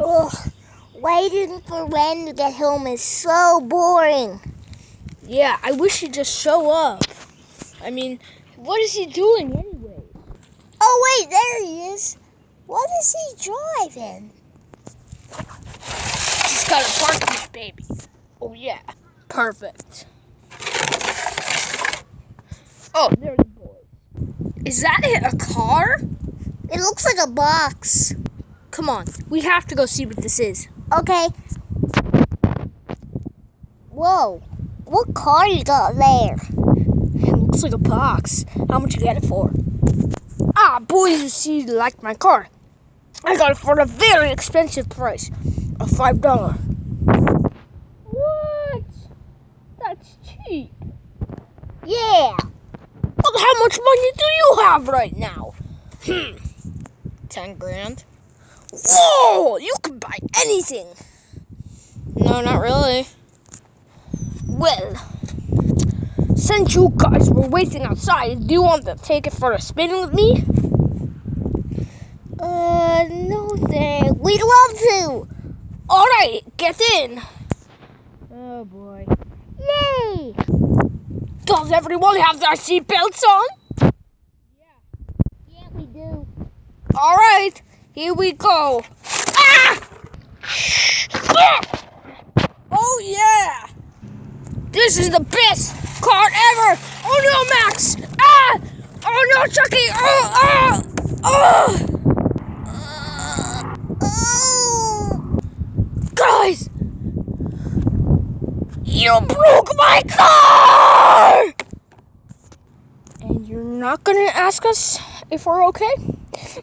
Ugh, waiting for Ren to get home is so boring. Yeah, I wish he'd just show up. I mean, what is he doing anyway? Oh wait, there he is. What is he driving? He's got a parking baby. Oh yeah, perfect. Oh, there's a boy. Is that a car? It looks like a box. Come on, we have to go see what this is. Okay. Whoa, what car you got there? It looks like a box. How much you get it for? Ah, boys, you see, you like my car. I got it for a very expensive price of $5. What? That's cheap. Yeah. Well, how much money do you have right now? 10 grand. Whoa! You can buy anything. No, not really. Well, since you guys were waiting outside, do you want to take it for a spin with me? No thanks. We'd love to. All right, get in. Oh boy. Yay! Does everyone have their seatbelts on? Yeah, we do. All right, here we go. Ah! Oh yeah! This is the best car ever! Oh no, Max! Ah! Oh no, Chucky! Oh! Oh! Oh! Guys! You broke my car! And you're not gonna ask us if we're okay?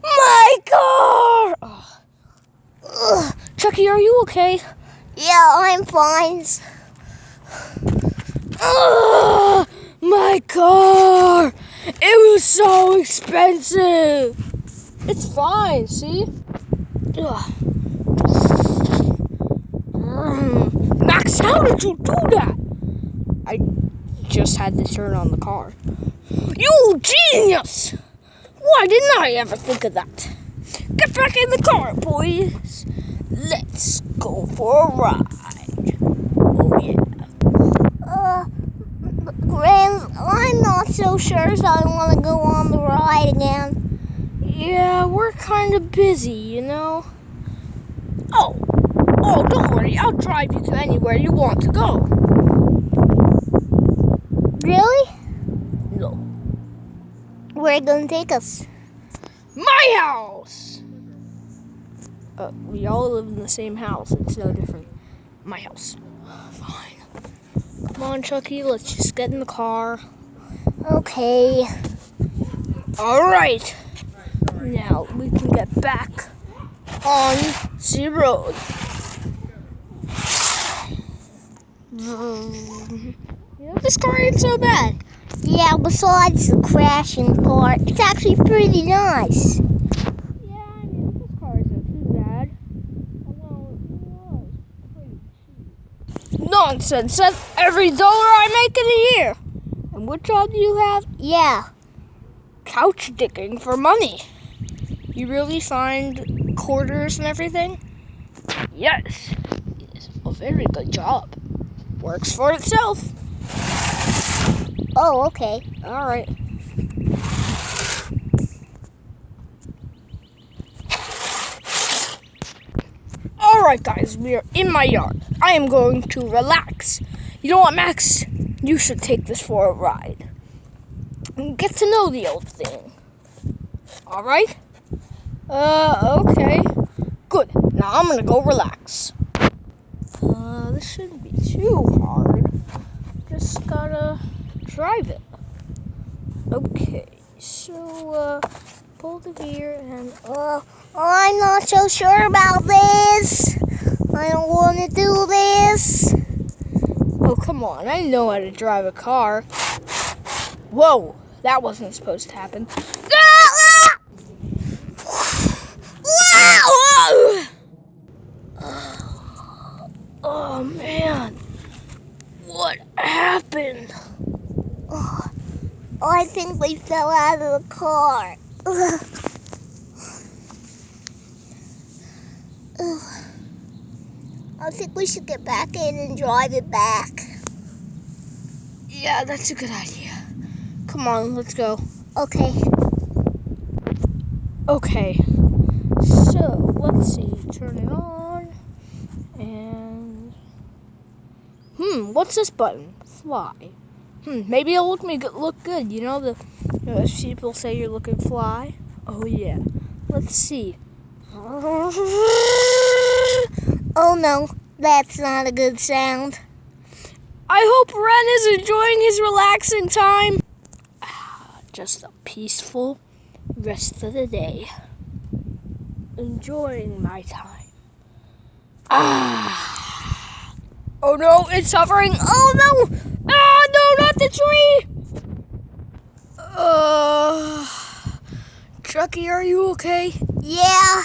My car! Ugh. Chucky, are you okay? Yeah, I'm fine. Ugh, my car! It was so expensive! It's fine, see? Ugh. Max, how did you do that? I just had to turn on the car. You genius! Why didn't I ever think of that? Get back in the car, boys. Let's go for a ride. Oh, yeah. Rens, I'm not so sure, so I want to go on the ride again. Yeah, we're kind of busy, you know? Oh, don't worry. I'll drive you to anywhere you want to go. Really? No. Where are you going to take us? My house! We all live in the same house. It's no different. My house. Fine. Come on, Chucky. Let's just get in the car. Okay. All right. Now we can get back on the road. You know, this car ain't so bad. Yeah, besides the crashing part, it's actually pretty nice. Yeah, I mean, this car isn't too bad. Although it was pretty cheap. Nonsense. That's every dollar I make in a year. And what job do you have? Yeah. Couch digging for money. You really find quarters and everything? Yes. It's a very good job. Works for itself. Oh, okay. All right. All right, guys, we are in my yard. I am going to relax. You know what, Max? You should take this for a ride. And get to know the old thing. All right? Okay. Good. Now I'm gonna go relax. This shouldn't be too hard. Just gotta drive it. Okay. So, pull the gear and... I'm not so sure about this. I don't want to do this. Oh, come on. I know how to drive a car. Whoa. That wasn't supposed to happen. Oh, man. What happened? I think we fell out of the car. I think we should get back in and drive it back. Yeah, that's a good idea. Come on, let's go. Okay. Okay. So, let's see. Turn it on. And... what's this button? Fly. Maybe it'll look good. You know, if people say you're looking fly. Oh, yeah. Let's see. Oh no, that's not a good sound. I hope Ren is enjoying his relaxing time. Just a peaceful rest of the day. Enjoying my time. Oh no, it's hovering. Oh no! No, not the tree! Chucky, are you okay? Yeah.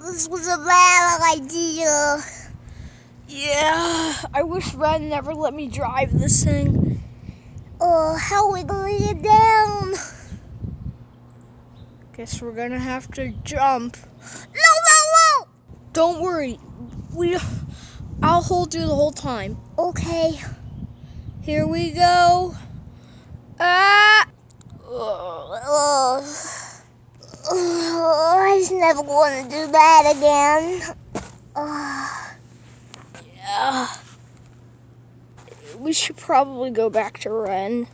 This was a bad idea. Yeah, I wish Ren never let me drive this thing. How are we gonna get down? Guess we're gonna have to jump. No! Don't worry, I'll hold you the whole time. Okay. Here we go. I just never want to do that again. Yeah. We should probably go back to Ren.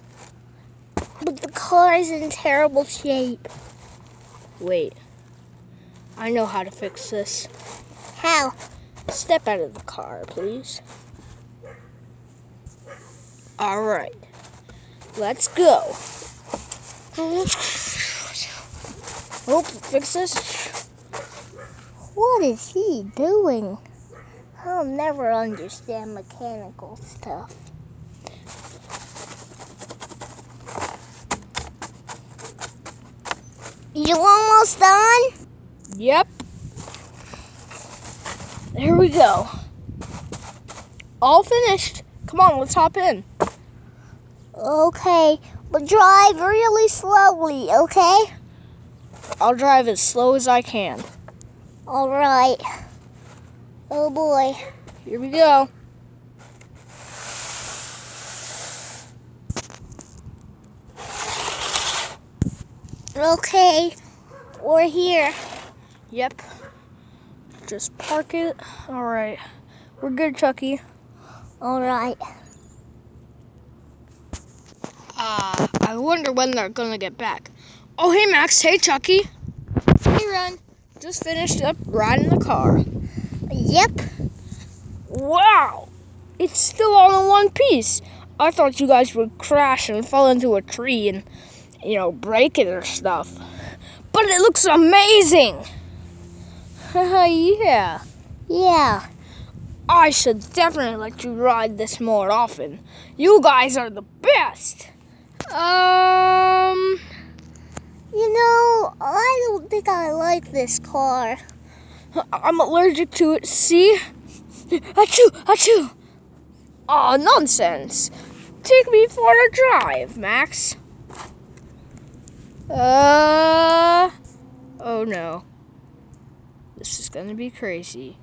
But the car is in terrible shape. Wait. I know how to fix this. How? Step out of the car, please. All right. Let's go. Oh, fix this. What is he doing? I'll never understand mechanical stuff. You almost done? Yep. There we go. All finished. Come on, let's hop in. Okay, but drive really slowly, okay? I'll drive as slow as I can. All right. Oh boy. Here we go. Okay, we're here. Yep. Just park it. All right. We're good, Chucky. All right. I wonder when they're gonna get back. Oh, hey, Max. Hey, Chucky. Hey, Ren. Just finished up riding the car. Yep. Wow. It's still all in one piece. I thought you guys would crash and fall into a tree and, break it or stuff. But it looks amazing. Yeah. Yeah. I should definitely let you ride this more often. You guys are the best. I don't think I like this car. I'm allergic to it, see? Achoo, achoo. Aw, nonsense. Take me for a drive, Max. Oh no. This is gonna be crazy.